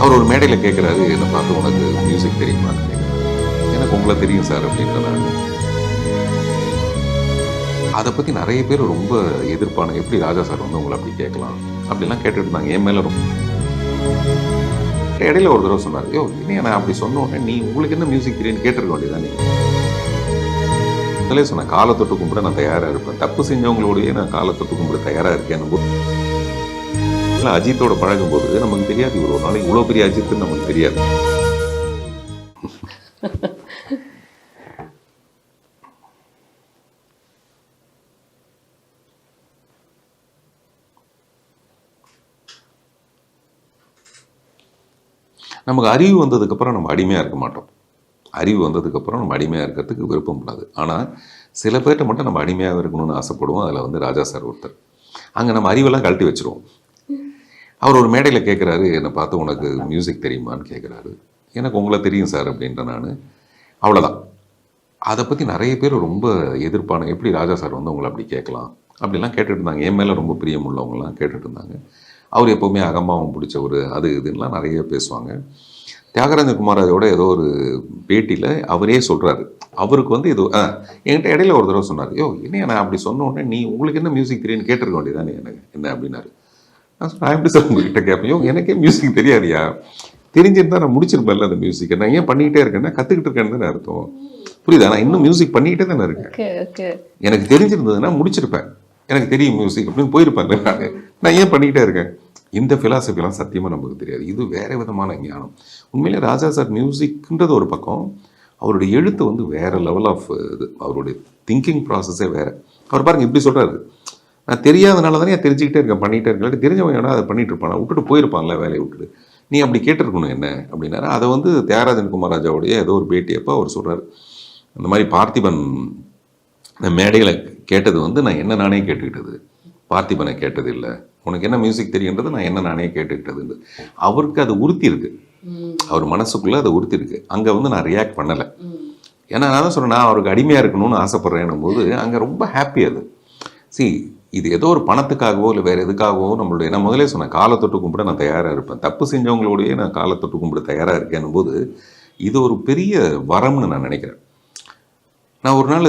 அவர் ஒரு மேடையில் கேட்குறாரு, என்னை பார்த்து உனக்கு மியூசிக் தெரியுமான்னு கேட்குறாரு. எனக்கு உங்களை தெரியும் சார் அப்படின்ற நான். அதை பற்றி நிறைய பேர் ரொம்ப எதிர்ப்பான, எப்படி ராஜா சார் வந்து உங்களை அப்படி கேட்கலாம் அப்படிலாம் கேட்டுட்டு இருந்தாங்க. என் மேலே ரொம்ப இடையில ஒரு தடவை சொன்னார், யோ இனியா நான் அப்படி சொன்ன உடனே நீ உங்களுக்கு என்ன மியூசிக் தெரியும்னு கேட்டிருக்க வேண்டியதான். நீ முதலே சொன்னேன், காலை தொட்டு கும்பிட நான் தயாராக இருப்பேன், தப்பு செஞ்சவங்களோடய நான் காலை தொட்டு கும்பிட தயாராக இருக்கேன் போது அஜித்தோட பழகும் போது நமக்கு தெரியாது இவர் ஒரு நாளைக்கு இவ்வளோ பெரிய அஜித்துன்னு நமக்கு தெரியாது. நமக்கு அறிவு வந்ததுக்கப்புறம் நம்ம அடிமையாக இருக்க மாட்டோம். அறிவு வந்ததுக்கப்புறம் நம்ம அடிமையாக இருக்கிறதுக்கு விருப்பம் கூடாது. ஆனால் சில பேர்கிட்ட மட்டும் நம்ம அடிமையாக இருக்கணும்னு ஆசைப்படுவோம். அதில் வந்து ராஜா சார் ஒருத்தர். அங்கே நம்ம அறிவெல்லாம் கழட்டி வச்சுருவோம். அவர் ஒரு மேடையில் கேட்குறாரு, என்னை பார்த்து உனக்கு மியூசிக் தெரியுமான்னு கேட்குறாரு. எனக்கு உங்களை தெரியும் சார் அப்படின்ற நான். அவ்வளோதான். அதை பற்றி நிறைய பேர் ரொம்ப எதிர்ப்பான, எப்படி ராஜா சார் வந்து உங்களை அப்படி கேட்கலாம் அப்படிலாம் கேட்டுட்டு இருந்தாங்க. என் மேலே ரொம்ப பிரியம் உள்ளவங்கலாம் கேட்டுட்டு இருந்தாங்க. அவர் எப்போவுமே அகம்பாவம் பிடிச்சவர், அது இதுன்னெலாம் நிறைய பேசுவாங்க. தியாகராஜன் குமாராஜோட ஏதோ ஒரு பேட்டியில் அவரே சொல்கிறாரு, அவருக்கு வந்து ஏதோ என்கிட்ட இடையில ஒரு தடவை சொன்னார், யோ என்னையா நான் அப்படி சொன்ன உடனே நீ உங்களுக்கு என்ன மியூசிக் தெரியும்னு கேட்டிருக்க வேண்டியதானே எனக்கு என்ன அப்படின்னாரு. நான் எப்படி சார் உங்ககிட்ட கேட்பேன், யோ எனக்கே மியூசிக் தெரியாதியா, தெரிஞ்சிருந்தா நான் முடிச்சிருப்பேன்ல அந்த மியூசிக்கை, நான் ஏன் பண்ணிக்கிட்டே இருக்கேன்னா கற்றுக்கிட்டு இருக்கேன்னு தானே அர்த்தம். புரியுதா? நான் இன்னும் மியூசிக் பண்ணிக்கிட்டே தானே இருக்கேன். எனக்கு தெரிஞ்சிருந்ததுன்னா முடிச்சிருப்பேன், எனக்கு தெரியும் மியூசிக் அப்படின்னு போயிருப்பேன். நான் ஏன் பண்ணிக்கிட்டே இருக்கேன். இந்த ஃபிலாசபிலாம் சத்தியமாக நமக்கு தெரியாது. இது வேறு விதமான ஞானம். உண்மையிலே ராஜா சார் மியூசிக்ன்றது ஒரு பக்கம், அவருடைய எழுத்து வந்து வேறு லெவல் ஆஃப் இது, அவருடைய திங்கிங் ப்ராசஸே வேறு. அவர் பாருங்கள் இப்படி சொல்கிறாரு, நான் தெரியாதனால தானே தெரிஞ்சுக்கிட்டே இருக்கேன், பண்ணிகிட்டே இருக்கேன், தெரிஞ்சவங்க அதை பண்ணிகிட்டு இருப்பான், விட்டுட்டு போயிருப்பான்ல வேலையை விட்டுட்டு, நீ அப்படி கேட்டிருக்கணும் என்ன அப்படின்னாரு. அதை வந்து தியாகராஜன் குமாராஜாவுடைய ஏதோ ஒரு பேட்டியப்போ அவர் சொல்கிறார், இந்த மாதிரி பார்த்திபன் மேடையில் கேட்டது வந்து நான் என்ன நானே கேட்டுக்கிட்டது, பார்த்திபனை கேட்டது இல்லை, உனக்கு என்ன மியூசிக் தெரியுன்றது நான் என்ன நானே கேட்டுக்கிட்டது. அவருக்கு அது உறுத்தி இருக்குது, அவர் மனசுக்குள்ளே அது உறுத்தி இருக்குது. அங்கே வந்து நான் ரியாக்ட் பண்ணலை. ஏன்னா நான் தான் சொல்கிறேன், நான் அவருக்கு அடிமையாக இருக்கணும்னு ஆசைப்பட்றேன்னும் போது அங்கே ரொம்ப ஹாப்பி. அது இது ஏதோ ஒரு பணத்துக்காகவோ இல்லை வேறு எதுக்காகவோ நம்மளுடைய, நான் முதலே சொன்னேன், காலை தொட்டு கும்பிட நான் தயாராக இருப்பேன், தப்பு செஞ்சவங்களோடையே நான் காலை தொட்டு கும்பிட தயாராக இருக்கேன்னும் போது இது ஒரு பெரிய வரம்னு நான் நினைக்கிறேன். நான் ஒரு நாள்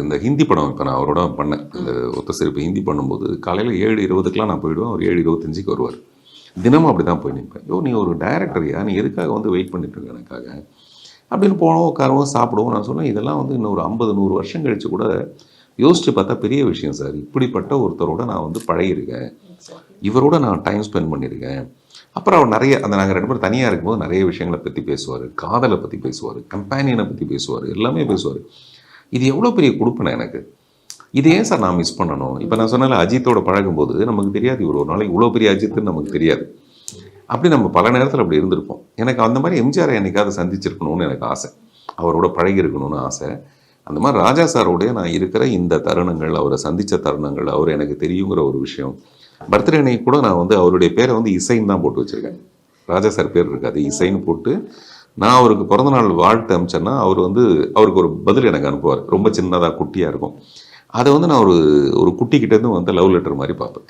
இந்த ஹிந்தி படம் இப்போ நான் அவரோட பண்ணேன், இந்த ஒத்த சிரிப்பு ஹிந்தி பண்ணும்போது காலையில் 7:20 நான் போயிடுவேன், அவர் 7:25 வருவார். தினமும் அப்படி தான் போய் நிற்பேன். யோ நீ ஒரு டைரக்டரையா, நீ எதுக்காக வந்து வெயிட் பண்ணிட்டு இருக்க எனக்காக அப்படின்னு போனோம், உட்காருவோம், சாப்பிடுவோம். நான் சொன்னேன், இதெல்லாம் வந்து இன்னும் ஒரு 50-100 வருஷம் கழித்து கூட யோசித்து பார்த்தா பெரிய விஷயம் சார். இப்படிப்பட்ட ஒருத்தரோட நான் வந்து பழகிருக்கேன், இவரோட நான் டைம் ஸ்பெண்ட் பண்ணியிருக்கேன். அப்புறம் அவர் நிறைய அந்த நாங்கள் 2 பேரும் தனியாக இருக்கும்போது நிறைய விஷயங்களை பற்றி பேசுவார், காதலை பற்றி பேசுவார், கம்பேனியனை பற்றி பேசுவார், எல்லாமே பேசுவார். இது எவ்வளோ பெரிய கொடுப்பனை எனக்கு. இது ஏன் சார் நான் மிஸ் பண்ணணும்? இப்போ நான் சொன்னால அஜித்தோட பழகும்போது நமக்கு தெரியாது இவர் ஒரு நாளைக்கு இவ்வளோ பெரிய அஜித்துன்னு நமக்கு தெரியாது. அப்படி நம்ம பல நேரத்தில் அப்படி இருந்திருப்போம். எனக்கு அந்த மாதிரி எம்ஜிஆரை என்னைக்காவது சந்திச்சிருக்கணும்னு எனக்கு ஆசை, அவரோட பழகி இருக்கணும்னு ஆசை. அந்த மாதிரி ராஜா சாரோடைய நான் இருக்கிற இந்த தருணங்கள், அவரை சந்தித்த தருணங்கள், அவர் எனக்கு தெரியுங்கிற ஒரு விஷயம். பர்த்டே அன்னைக்கு கூட நான் வந்து அவருடைய பேரை வந்து இசைன்னு தான் போட்டு வச்சுருக்கேன். ராஜா சார் பேர் இருக்காது, இசைன்னு போட்டு நான் அவருக்கு பிறந்தநாள் வாழ்த்து அனுப்பிச்சேன்னா அவர் வந்து அவருக்கு ஒரு பதில் எனக்கு அனுப்புவார், ரொம்ப சின்னதாக குட்டியாக இருக்கும். அதை வந்து நான் ஒரு குட்டிக்கிட்டேருந்து வந்து லவ் லெட்டர் மாதிரி பார்ப்பேன்.